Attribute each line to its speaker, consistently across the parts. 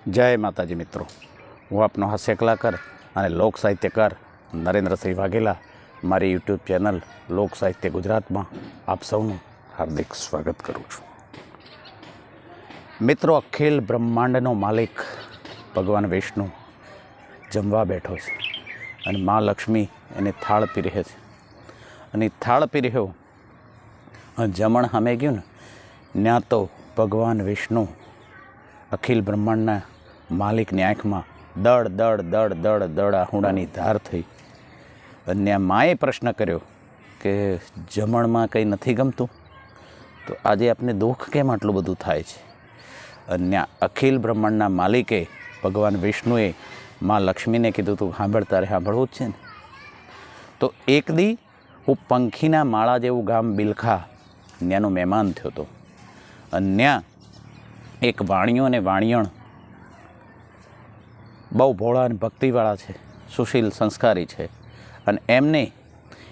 Speaker 1: जय माताजी मित्रों, हूँ आपनो हास्य कलाकार और लोक साहित्यकार नरेन्द्रसिंह वाघेला मारी यूट्यूब चेनल लोक साहित्य गुजरात में आप सौનું हार्दिक स्वागत करूँ छूँ। मित्रों, अखिल ब्रह्मांडनो मालिक भगवान विष्णु जमवा बैठो छे अने माँ लक्ष्मी एने थाळ पीरहे छे अने थाळ पीर्यो जमण सामे गयुं ने न्या तो भगवान विष्णु अखिल ब्रह्मांडना मालिकनी आँखमां दड़ दड़ दड़ दड़ दड़ आहुडानी धार थई अने माए प्रश्न कर्यो के जमणमां कंई नथी गमतुं, तो आजे आपने दुख केम आटलुं बधुं थाय छे। अने अखिल ब्रह्मांडना मालिके भगवान विष्णुए माँ लक्ष्मी ने कीधुं तू सांभळ तारे सांभळवुं ज छे ने। तो एक दी हूँ पंखीना माळा जेवुं गाम बिलखा न्यानो महेमान थयो तो अने न्या एक वाणियो ने वाणियण बहु भोळा अने भक्तिवाळा छे, सुशील संस्कारी छे अने एमने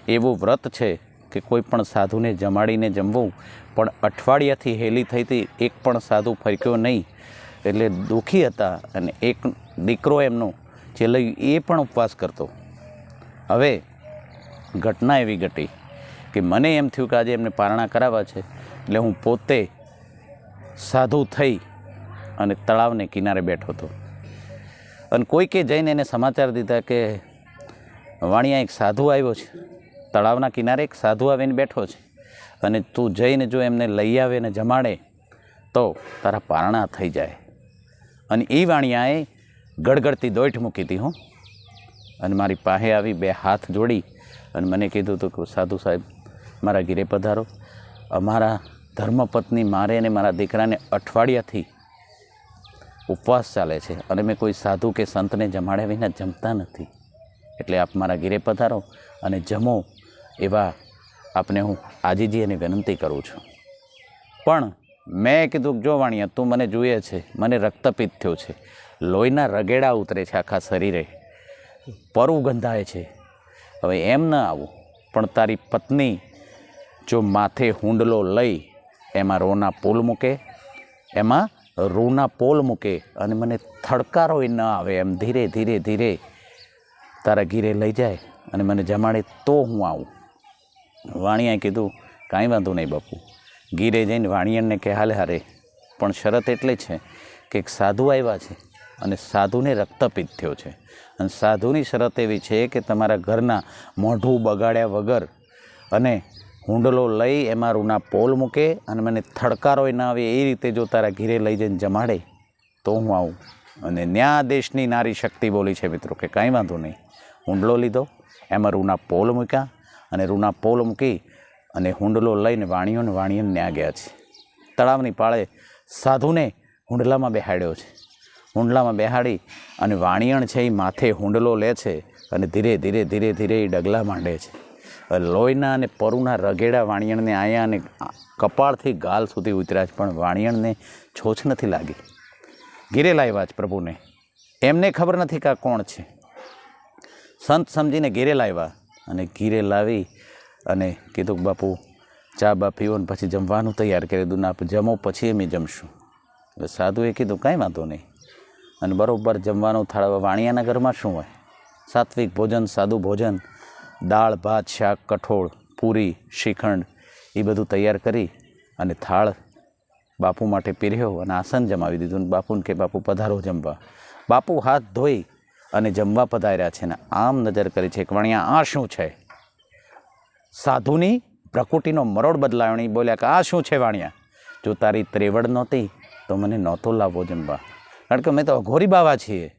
Speaker 1: एवुं व्रत छे कि कोईपण साधुने जमाड़ीने जमवुं, पण अठवाडियाथी हेली थई थी एक पण साधु फरक्यो नहीं एटले दुखी हता अने एक दीकरो एमनो चेलैयो ए पण उपवास करतो। हवे घटना एवी घटी कि मने एम थयुं कि आज एमने पारણા करावा छे એટલે હું પોતે साधु थई अने तळावने किनारे बैठो तो अने कोईके जईने एने समाचार दीधा कि वाणिया एक साधु आव्यो छे, तळावना किनारे एक साधु आवीने बैठो छे अने तू जईने जो एमने लई आवे ने जमाड़े तो तारा पारણા थई जाए। अने ए वाणियाए गड़गड़ती दोठ मूकी थी हूँ अने मारी पाहे आवी बे हाथ जोड़ी अने मने कीधुं तो कि साधु साहेब मारा घीरे पधारो, अमारा धर्मपत्नी मारे ने मारा दीकराने अठवाडियाथी उपवास चाले छे अने मैं कोई साधु के संतने जमाड़्या विना जमता नथी, एटले आप मारा घीरे पधारो अने जमो एवा आपने हूँ आजीजी अने विनंती करूँ छूँ। पण मैं कीधुं जो वाणिया तू मने जुए छे, मने रक्तपित्त थयो छे, लोहीना रगेड़ा उतरे छे आखा शरीरे, परू गंधाय छे, हवे एम न आवुं, पण तारी पत्नी जो माथे हुंडलो लई एमां रोना पोल मूके, एमां रूना पोल मूके अने मने थड़कारोय न आवे एम धीरे धीरे धीरे तारा घीरे लई जाए अने मने जमाड़े तो हूँ आऊँ। वाणियाए कीधुं कांई वांधो नहीं बापू, घीरे जईने वाणियणने के हाले हारे, पण शरत एटले छे कि एक साधु आव्या छे अने साधुने रक्तपित्त थयो छे अने साधुनी शरत एवी छे कि तमारा घरना मोढुं बगाड्या वगर अने हुंडलो लई एमां रूना पोल मूके अने मने थड़कारोय न आवे ए रीते जो तारा घीरे लई जईने जमाड़े तो हूँ आऊँ। अने न्या देशनी नारी शक्ति बोली छे मित्रों कि कांई वांधो नहीं, हुंडलो लीधो, एमां रूना पोल मूक्या अने रूना पोल मूकी अने हुंडलो लईने वाणियोने वाणियन न्या गया छे। तळावनी पाळे साधुने हुंडलामां बेहाड्यो छे, हुंडलामां बेहाड़ी अने वाणियण छे ए माथे हुंडलो ले छे अने धीरे धीरे धीरे धीरे डगला मांडे छे। लोहीना अने परूना रगेड़ा वाणियणने आया अने कपाळथी गाल सुधी उतर्या छे, पण वाणियणने छोच नथी लागी। घीरे लाव्या छे प्रभुने, एमने खबर नथी कि आ कोण छे, संत समजीने घीरे लाव्या अने घीरे लावी अने कीधुं बापू चा बा पीवो ने पछी जमवानुं तैयार करी दीधुं, आप जमो पछी अमे जमशुं। એટલે સાધુએ કીધું કાંઈ વાંધો નહીં અને બરોબર જમવાનું થાળ વાણિયાના ઘરમાં શું હોય, સાત્વિક ભોજન, સાદું ભોજન, દાળ ભાત શાક કઠોળ પૂરી શ્રીખંડ એ બધું તૈયાર કરી અને થાળ બાપુ માટે પીર્યો અને આસન જમાવી દીધું। બાપુને કે બાપુ પધારો જમવા। બાપુ હાથ ધોઈ અને જમવા પધાર્યા છે ને આમ નજર કરી છે કે વણિયા આ શું છે। સાધુની પ્રકૃતિનો મરોડ બદલાયો નહીં, બોલ્યા કે આ શું છે વાણિયા, જો તારી ત્રેવડ નહોતી તો મને નહોતો લાવવો જમવા, કારણ કે અમે તો અઘોરી બાવા છીએ,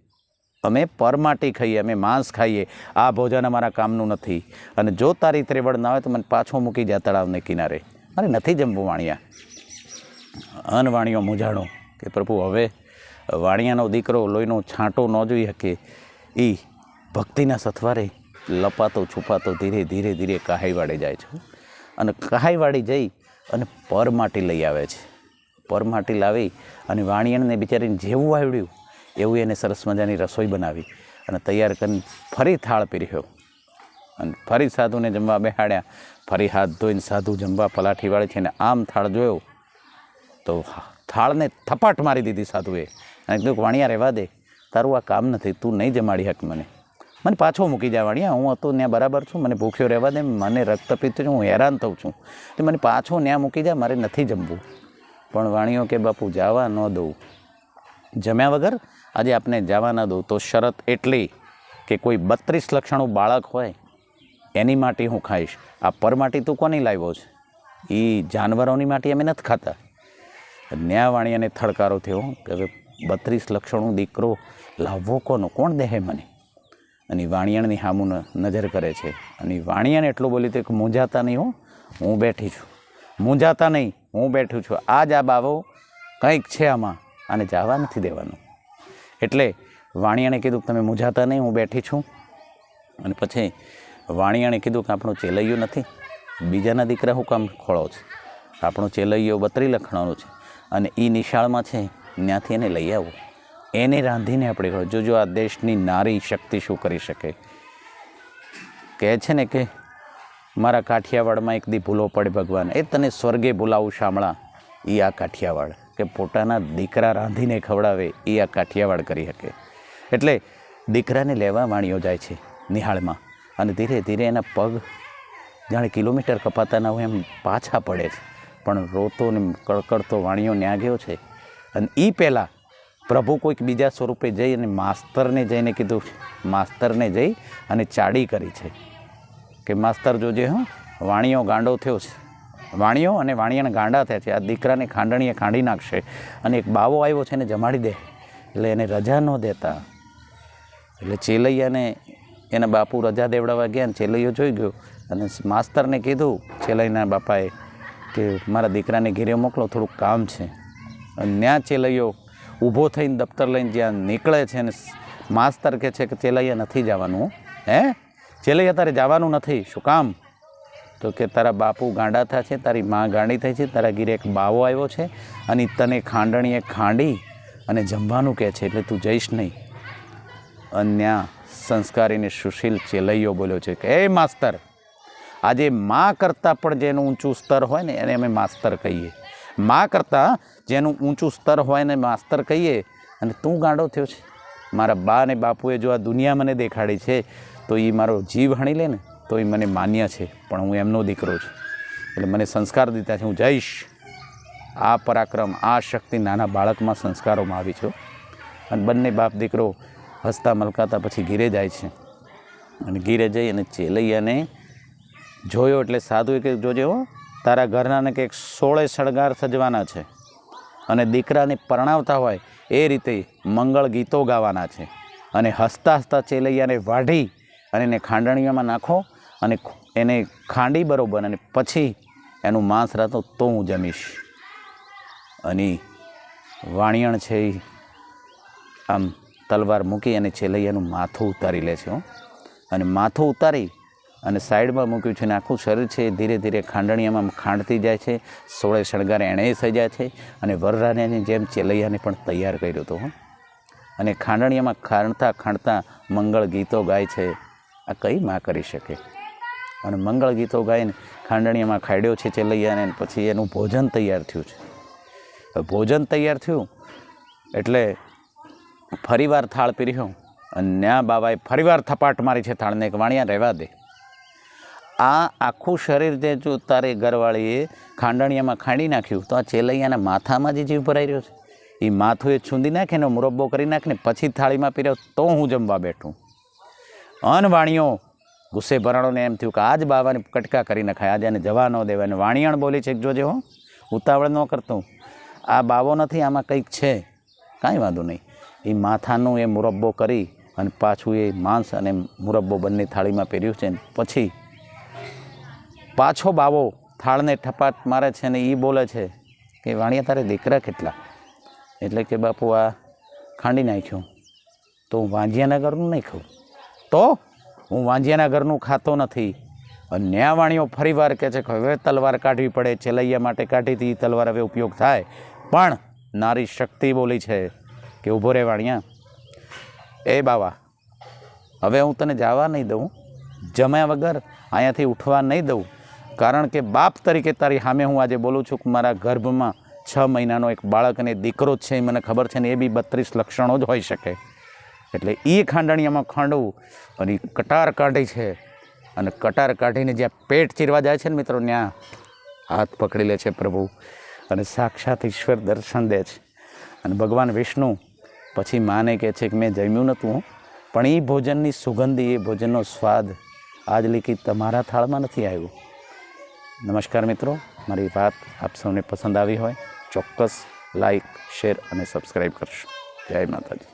Speaker 1: અમે પરમાટી ખાઈએ, અમે માંસ ખાઈએ, આ ભોજન અમારા કામનું નથી અને જો તારી ત્રેવડ ના હોય તો મને પાછો મૂકી જા તળાવને કિનારે, મારે નથી જમવું વાણિયા। અનવાણિયો મૂંઝાણો કે પ્રભુ હવે વાણિયાનો દીકરો લોહીનો છાંટો ન જોઈ શકે એ ભક્તિના સથવારે લપાતો છુપાતો ધીરે ધીરે ધીરે કહાઈવાડે જાય છે અને કહાઈવાડી જઈ અને પરમાટી લઈ આવે છે। પરમાટી લાવી અને વાણિયાને બિચારીને જેવું આવડ્યું એવું એને સરસ મજાની રસોઈ બનાવી અને તૈયાર કરીને ફરી થાળ પીર્યો અને ફરી સાધુને જમવા બેહાડ્યા। ફરી હાથ ધોઈને સાધુ જમવા પલાઠી વાળે છે અને આમ થાળ જોયો તો થાળને થપાટ મારી દીધી સાધુએ અને કીધું વાણિયા રહેવા દે, તારું આ કામ નથી, તું નહીં જમાડી હક મને પાછો મૂકી જા વાણિયા, હું હતો ત્યાં બરાબર છું, મને ભૂખ્યો રહેવા દે, મને રક્તપિત્ત છે, હું હેરાન થઉં છું, તો મને પાછો ત્યાં મૂકી જા, મારે નથી જમવું. પણ વાણિયો કે બાપુ જવા ન દઉં, જમ્યા વગર આજે આપને જવા ન દઉં તો શરત એટલી કે કોઈ 32 લક્ષણું બાળક હોય એની માટી હું ખાઈશ. આ પરમાટી તું કોની લાવ્યો છે? એ જાનવરોની માટી અમે નથી ખાતા. ન્યા વાણિયાને થડકારો થયો કે હવે 32 લક્ષણું દીકરો લાવવો કોનો, કોણ દેહે મને? અને વાણિયાની સામું નજર કરે છે અને વાણિયાને એટલું બોલી કે મૂંઝાતા નહીં હો, હું બેઠી છું, મૂંઝાતા નહીં, હું બેઠું છું, આજ આ બાવો કંઈક છે આમાં, આને જવા નથી દેવાનું. એટલે વાણિયાને કીધું તમે મૂંઝાતા નહીં, હું બેઠી છું. અને પછી વાણિયાને કીધું કે આપણો ચેલૈયો નથી, બીજાના દીકરા હું કામ ખોળો છે, આપણો ચેલૈયો 32 લખણાનો છે અને એ નિશાળમાં છે, ત્યાંથી એને લઈ આવો, એને રાંધીને આપણે ખોળો. જોજો આ દેશની નારી શક્તિ શું કરી શકે. કહે છે ને કે મારા કાઠિયાવાડમાં એક દી ભૂલો પડે ભગવાન, એ તને સ્વર્ગે બોલાવું શામળા, એ આ કાઠિયાવાડ કે પોતાના દીકરા રાંધીને ખવડાવે, એ આ કાઠિયાવાડ કરી શકે. એટલે દીકરાને લેવા વાણિયો જાય છે નિહાળમાં અને ધીરે ધીરે એના પગ જાણે કિલોમીટર કપાતા ના હોય એમ પાછા પડે છે, પણ રોતો ને કળકળતો વાણિયો ન્યા ગયો છે. અને એ પહેલાં પ્રભુ કોઈક બીજા સ્વરૂપે જઈ અને માસ્તરને જઈને કીધું, માસ્તરને જઈ અને ચાડી કરી છે કે માસ્તર જોજે, હા વાણિયો ગાંડો થયો છે, વાણિયો અને વાણિયાને ગાંડા થયા છે, આ દીકરાને ખાંડણીએ ખાંડી નાખશે અને એક બાવો આવ્યો છે એને જમાડી દે. એટલે એને રજા ન દેતા. એટલે ચેલૈયાને એના બાપુ રજા દેવડાવવા ગયા ને ચેલૈયો જોઈ ગયો અને માસ્તરને કીધું ચેલૈયાના બાપાએ કે મારા દીકરાને ઘેરે મોકલો, થોડુંક કામ છે. અને ત્યાં ચેલૈયો ઊભો થઈને દફતર લઈને જ્યાં નીકળે છે અને માસ્તર કહે છે કે ચેલૈયા નથી જવાનું. હે ચેલૈયા તારે જવાનું નથી, શું કામ? તો કે તારા બાપુ ગાંડા થયા છે, તારી માં ગાંડી થઈ છે, તારા ઘીરે એક બાવો આવ્યો છે અને તને ખાંડણીએ ખાંડી અને જમવાનું કહે છે, એટલે તું જઈશ નહીં. અન્ય સંસ્કારીને સુશીલ ચેલૈયો બોલ્યો છે કે એ માસ્તર, આજે માં કરતાં પણ જેનું ઊંચું સ્તર હોય ને એને અમે માસ્તર કહીએ, માં કરતાં જેનું ઊંચું સ્તર હોય ને માસ્તર કહીએ, અને તું ગાંડો થયો છે. મારા બા અને બાપુએ જો આ દુનિયા મને દેખાડી છે તો એ મારો જીવ હણી લે ને તો એ મને માન્ય છે, પણ હું એમનો દીકરો છું, એટલે મને સંસ્કાર દીધા છે, હું જઈશ. આ પરાક્રમ, આ શક્તિ નાના બાળકમાં સંસ્કારોમાં આવી છે. અને બંને બાપ દીકરો હસતા મલકાતા પછી ઘીરે જાય છે. અને ઘીરે જઈ અને ચેલૈયાને જોયો એટલે સાધુએ કે જોજે હો, તારા ઘરનાને કંઈક 16 શણગાર સજવાના છે અને દીકરાને પરણાવતા હોય એ રીતે મંગળ ગીતો ગાવાના છે. અને હસતા હસતા ચેલૈયાને વાઢી અને એને ખાંડણીઓમાં નાખો અને એને ખાંડી બરોબર અને પછી એનું માંસ રાતો તો હું જમીશ. અને વાણિયણ છે એ આમ તલવાર મૂકી અને ચેલૈયાનું માથું ઉતારી લે છે. અને માથું ઉતારી અને સાઈડમાં મૂક્યું છે અને આખું શરીર છે ધીરે ધીરે ખાંડણીયામાં ખાંડતી જાય છે. 16 શણગાર એણે થઈ જાય છે અને વરરાજાની જેમ ચેલૈયાને પણ તૈયાર કર્યો હતો. અને ખાંડણીયામાં ખાંડતા ખાંડતા મંગળ ગીતો ગાય છે. આ કઈ માં કરી શકે? અને મંગળ ગીતો ગાઈને ખાંડણીયામાં ખાડ્યો છે ચેલૈયાને. પછી એનું ભોજન તૈયાર થયું છે. ભોજન તૈયાર થયું એટલે ફરીવાર થાળ પીર્યો અને ન્યા બાબાએ ફરીવાર થપાટ મારી છે થાળને કે વાણિયા રહેવા દે. આ આખું શરીર જે જો તારે ઘરવાળીએ ખાંડણીયામાં ખાંડી નાખ્યું તો આ ચેલૈયાના માથામાં જે જીવ ભરાઈ રહ્યો છે એ માથું એ છૂંદી નાખે ને મુરબ્બો કરી નાખે ને પછી થાળીમાં પીર્યો તો હું જમવા બેઠું. વાણિયો ગુસ્સે ભરાણોને એમ થયું કે આજ બાબાને કટકા કરી નખાય, આજે એને જવા ન દેવાય. અને વાણિયાણ બોલી છે કે જોજે હો, ઉતાવળ ન કરતું, આ બાવો નથી, આમાં કંઈક છે, કાંઈ વાંધો નહીં. એ માથાનું એ મુરબ્બો કરી અને પાછું એ માંસ અને મુરબ્બો બંને થાળીમાં પહેર્યું છે. પછી પાછો બાવો થાળને ઠપાટ મારે છે ને એ બોલે છે કે વાણિયા તારે દીકરા કેટલા? એટલે કે બાપુ આ ખાંડી નાખ્યું તો હું વાંજિયાના ઘરનું નહીં ખાઉં, તો હું વાંજિયાના ઘરનું ખાતો નથી. અને ન્યા વાણિયો ફરી વાર કહે છે કે હવે તલવાર કાઢવી પડે, ચેલૈયા માટે કાઢી હતી તલવાર હવે ઉપયોગ થાય. પણ નારી શક્તિ બોલી છે કે ઊભો રે વાણિયા, એ બાવા હવે હું તને જવા નહીં દઉં, જમ્યા વગર અહીંયાથી ઉઠવા નહીં દઉં, કારણ કે બાપ તરીકે તારી સામે હું આજે બોલું છું કે મારા ગર્ભમાં 6 6 મહિનાનો એક બાળક અને દીકરો જ છે એ મને ખબર છે ને, એ બી 32 લક્ષણો જ હોઈ શકે. એટલે એ ખાંડણીયામાં ખાંડવું અને કટાર કાઢી છે, અને કટાર કાઢીને જ્યાં પેટ ચીરવા જાય છે ને મિત્રો, ત્યાં હાથ પકડી લે છે પ્રભુ, અને સાક્ષાત ઈશ્વર દર્શન દે છે. અને ભગવાન વિષ્ણુ પછી માને કહે છે કે મેં જમ્યું નહોતું, પણ એ ભોજનની સુગંધી, એ ભોજનનો સ્વાદ આજ લીકી તમારા થાળમાં નથી આવ્યો. નમસ્કાર મિત્રો, મારી વાત આપ સૌને પસંદ આવી હોય ચોક્કસ લાઈક, શેર અને સબસ્ક્રાઈબ કરશો. જય માતાજી.